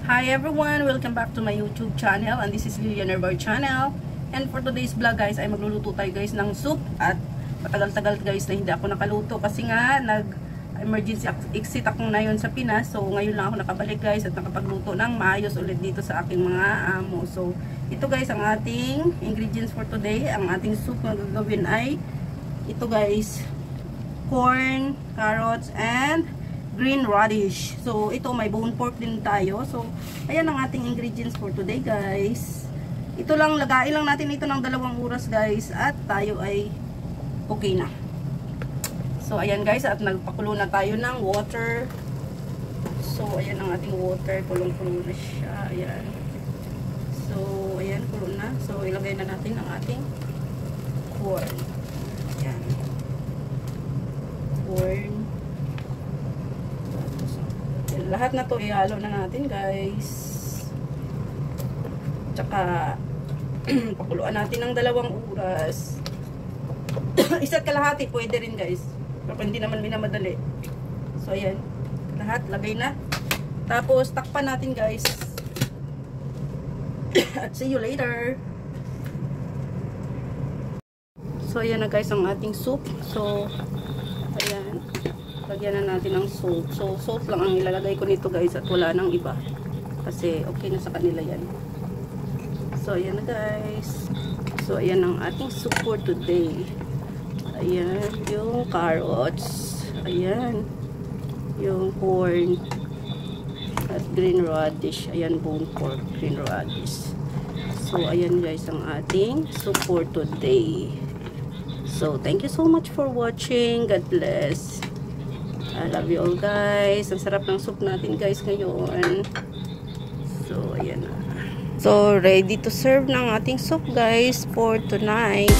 Hi everyone! Welcome back to my YouTube channel, and this is Lilian Herbal channel. And for today's vlog guys, ay magluluto tayo guys ng soup. At matagal-tagal guys na hindi ako nakaluto kasi nga nag-emergency exit ako ngayon sa Pinas. So ngayon lang ako nakabalik guys at nakapagluto ng maayos ulit dito sa aking mga amo. So ito guys ang ating ingredients for today. Ang ating soup na gagawin ay ito guys, corn, carrots, and green radish. So ito may bone pork din tayo. So ayan ang ating ingredients for today guys. Ito lang, lagain lang natin ito ng 2 oras guys at tayo ay okay na. So ayan guys, at nagpakulo na tayo ng water. So ayan ang ating water, kulong-kulo na siya. Ayan. So ayan, kulo na. So ilagay na natin ang ating corn. Ayan. Corn. Lahat na to ihalo na natin guys. Tsaka pakuluan natin ng 2 oras. Isa't kalahati pwede rin guys, pero hindi naman minamadali. So ayan, lahat lagay na. Tapos takpan natin guys. At see you later. So ayan na guys ang ating soup. So ayan, lagyan na natin ng salt. So salt lang ang ilalagay ko nito guys at wala nang iba kasi okay na sa kanila yan. So ayan na guys. So ayan ang ating soup for today. Ayan yung carrots, ayan yung corn at green radish, ayan bone pork, green radish. So ayan guys ang ating soup for today. So thank you so much for watching. God bless. I love you all guys. Ang sarap ng soup natin guys ngayon. So ayan na. So ready to serve ng ating soup guys for tonight.